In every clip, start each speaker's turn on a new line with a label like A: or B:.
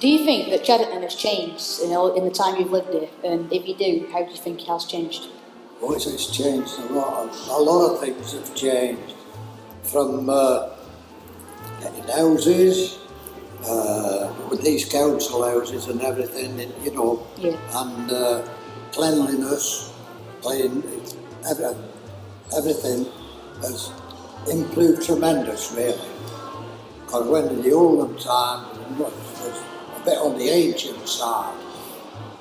A: Do you think that Chadderton has changed in the time you've lived here? And if you do, how do you think it has changed?
B: Oh, it's changed a lot. A lot of things have changed. From getting houses, with these council houses and everything, you know,
A: Yeah.
B: and cleanliness, everything has improved tremendous, really. Because when in the olden time, it was a bit on the ancient side.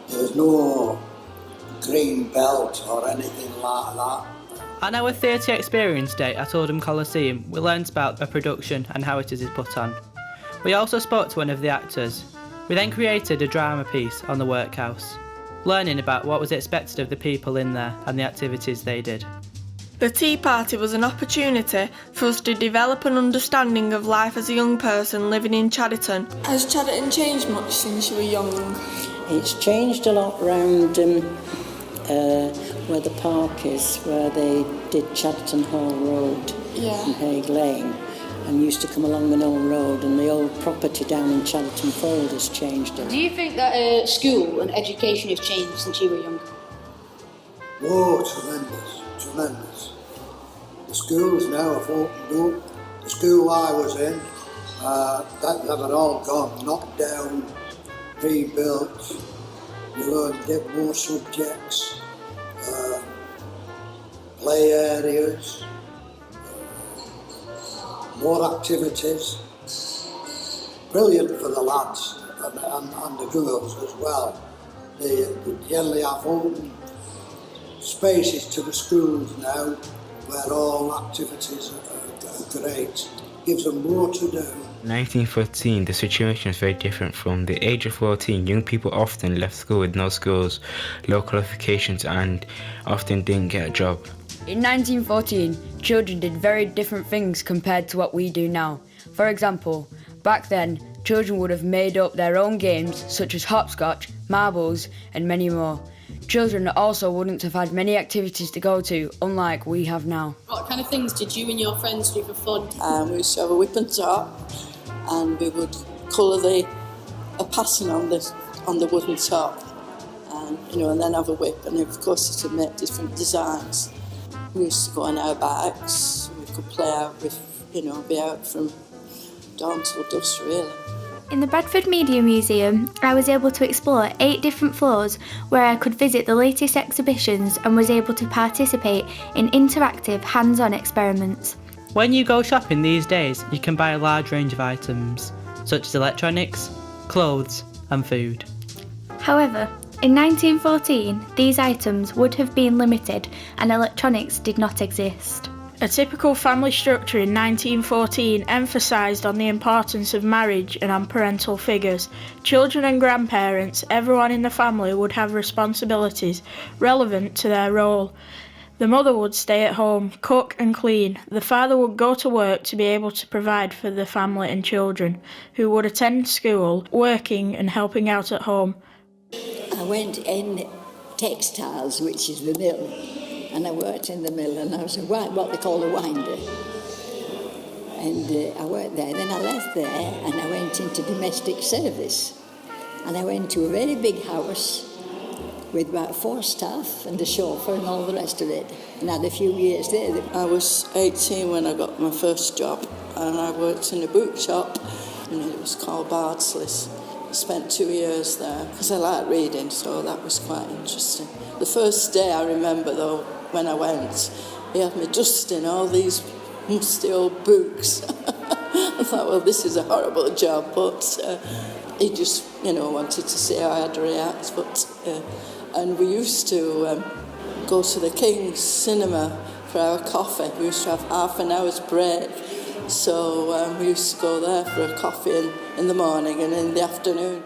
B: There was no green belt or anything like that.
C: On our theatre experience day at Oldham Coliseum, we learned about a production and how it is put on. We also spoke to one of the actors. We then created a drama piece on the workhouse, learning about what was expected of the people in there and the activities they did.
D: The Tea Party was an opportunity for us to develop an understanding of life as a young person living in Chadderton. Has Chadderton changed much since you were young?
E: It's changed a lot round where the park is, where they did Chadderton Hall Road and Hague Lane, and used to come along the Knoll Road, and the old property down in Chadderton Fold has changed it.
A: Do you think that school and education has changed since you were young?
B: Oh, tremendous. The schools now have opened up. The school I was in, that had all gone, knocked down, rebuilt. You learned more subjects, play areas, more activities. Brilliant for the lads and the girls as well. They generally have open spaces to the schools now where all activities are great. Gives them more to do.
F: 1914, the situation is very different. From the age of 14, young people often left school with no skills, low qualifications, and often didn't get a job.
G: In 1914, children did very different things compared to what we do now. For example, back then, children would have made up their own games such as hopscotch, marbles, and many more. Children also wouldn't have had many activities to go to, unlike we have now.
H: What kind of things did you and your friends do for fun?
I: We used to have a whip and top, and we would colour a pattern on the wooden top, and and then have a whip, and of course it would make different designs. We used to go on our bikes. We could play out with, be out from dawn till dusk, really.
J: In the Bradford Media Museum, I was able to explore 8 different floors where I could visit the latest exhibitions and was able to participate in interactive, hands-on experiments.
C: When you go shopping these days, you can buy a large range of items, such as electronics, clothes, and food.
J: However, in 1914, these items would have been limited and electronics did not exist.
D: A typical family structure in 1914 emphasised on the importance of marriage and on parental figures. Children and grandparents, everyone in the family would have responsibilities relevant to their role. The mother would stay at home, cook and clean. The father would go to work to be able to provide for the family and children, who would attend school, working and helping out at home.
E: I went in textiles, which is the mill, and I worked in the mill, and I was what they call a winder. And I worked there. Then I left there, and I went into domestic service. And I went to a very big house with about 4 staff and a chauffeur and all the rest of it. And I had a few years there.
I: I was 18 when I got my first job, and I worked in a book shop, and it was called Bardsley's. I spent 2 years there because I liked reading, so that was quite interesting. The first day I remember, though, when I went, he had me dusting all these musty old books. I thought, well, this is a horrible job, but he just, wanted to see how I'd react. And we used to go to the King's Cinema for our coffee. We used to have half an hour's break. So we used to go there for a coffee in the morning and in the afternoon.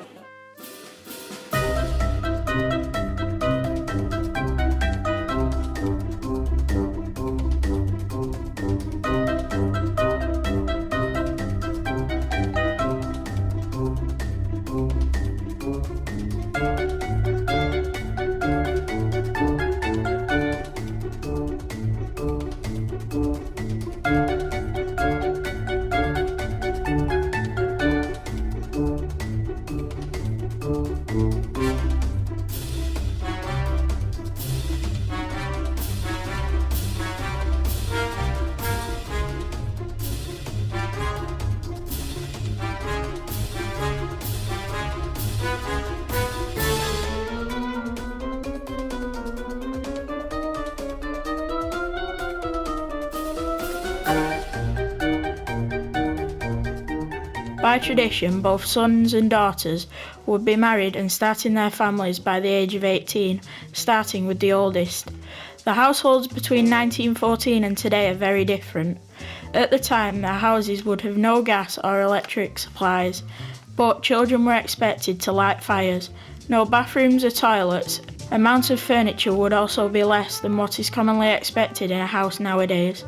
D: By tradition, both sons and daughters would be married and starting their families by the age of 18, starting with the oldest. The households between 1914 and today are very different. At the time, their houses would have no gas or electric supplies, but children were expected to light fires, no bathrooms or toilets. Amount of furniture would also be less than what is commonly expected in a house nowadays.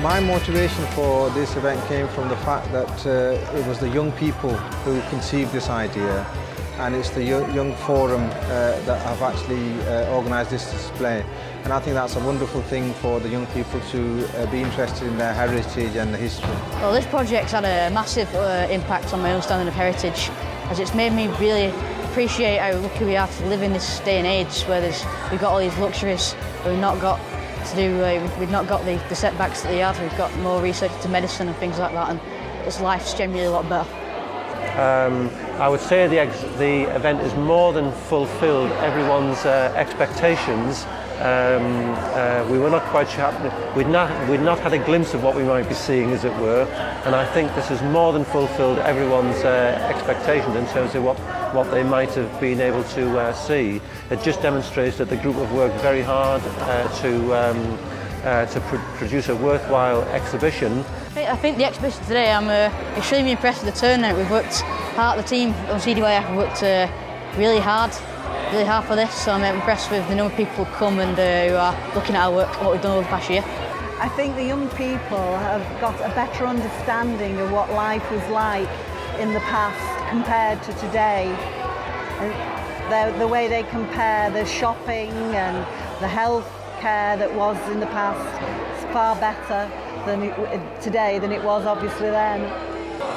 K: My motivation for this event came from the fact that it was the young people who conceived this idea, and it's the young forum that have actually organised this display. And I think that's a wonderful thing for the young people to be interested in their heritage and the history.
L: Well, this project's had a massive impact on my understanding of heritage, as it's made me really appreciate how lucky we are to live in this day and age where we've got all these luxuries, but we've not got the setbacks that they had. We've got more research into medicine and things like that, and it's life's generally a lot better.
M: I would say the event has more than fulfilled everyone's expectations. We were not quite sure. We'd not had a glimpse of what we might be seeing, as it were, and I think this has more than fulfilled everyone's expectations in terms of what they might have been able to see. It just demonstrates that the group have worked very hard to produce a worthwhile exhibition.
L: I think the exhibition today, I'm extremely impressed with the turnout. We've worked hard, the team on CDYF have worked really hard for this, so I'm impressed with the number of people who come and who are looking at our work and what we've done over the past year.
N: I think the young people have got a better understanding of what life was like in the past compared to today. The way they compare the shopping and the health care that was in the past is far better today than it was obviously then.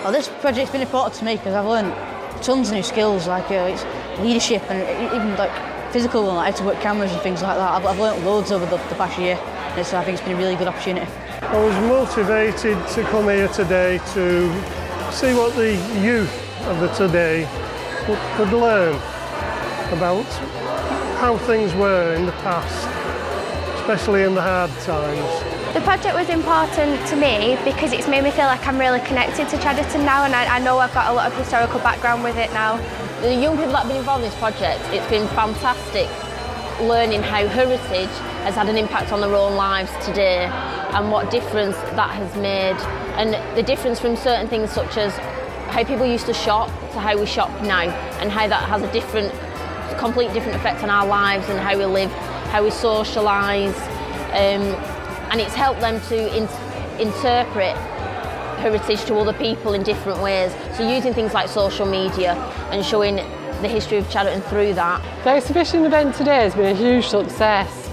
L: Well, this project's been important to me because I've learned tons of new skills, like it's leadership and even like physical, like how to work cameras and things like that. I've learned loads over the past year, and I think it's been a really good opportunity.
O: I was motivated to come here today to see what the youth of the today could learn about how things were in the past, especially in the hard times.
J: The project was important to me because it's made me feel like I'm really connected to Chadderton now, and I know I've got a lot of historical background with it now.
P: The young people that have been involved in this project, it's been fantastic learning how heritage has had an impact on their own lives today and what difference that has made, and the difference from certain things such as how people used to shop to how we shop now, and how that has a complete different effect on our lives and how we live, how we socialise. And it's helped them to interpret heritage to other people in different ways. So using things like social media and showing the history of Chadderton through that.
Q: The exhibition event today has been a huge success.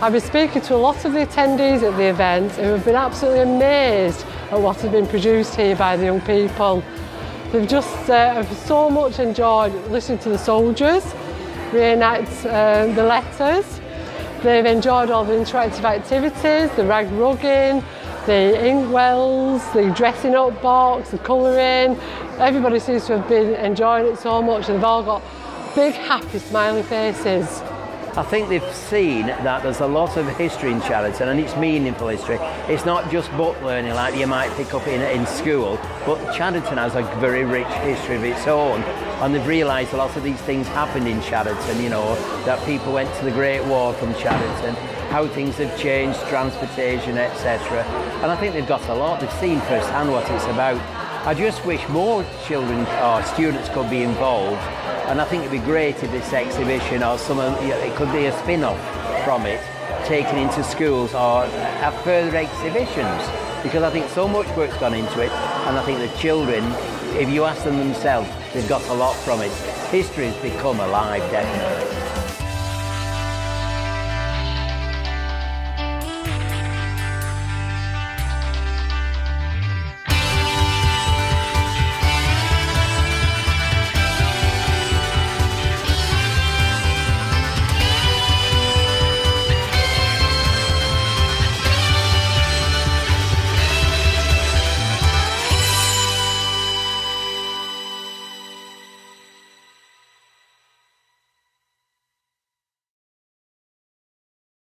Q: I've been speaking to a lot of the attendees at the event who have been absolutely amazed at what has been produced here by the young people. They've just so much enjoyed listening to the soldiers reenact the letters. They've enjoyed all the interactive activities, the rag rugging, the inkwells, the dressing up box, the colouring. Everybody seems to have been enjoying it so much, and they've all got big, happy, smiley faces.
R: I think they've seen that there's a lot of history in Chadderton, and it's meaningful history. It's not just book learning like you might pick up in school, but Chadderton has a very rich history of its own, and they've realised a lot of these things happened in Chadderton, you know, that people went to the Great War from Chadderton, how things have changed, transportation, etc. And I think they've got a lot. They've seen firsthand what it's about. I just wish more children or students could be involved, and I think it'd be great if this exhibition or it could be a spin-off from it, taken into schools or have further exhibitions, because I think so much work's gone into it, and I think the children, if you ask them themselves, they've got a lot from it. History has become alive, definitely.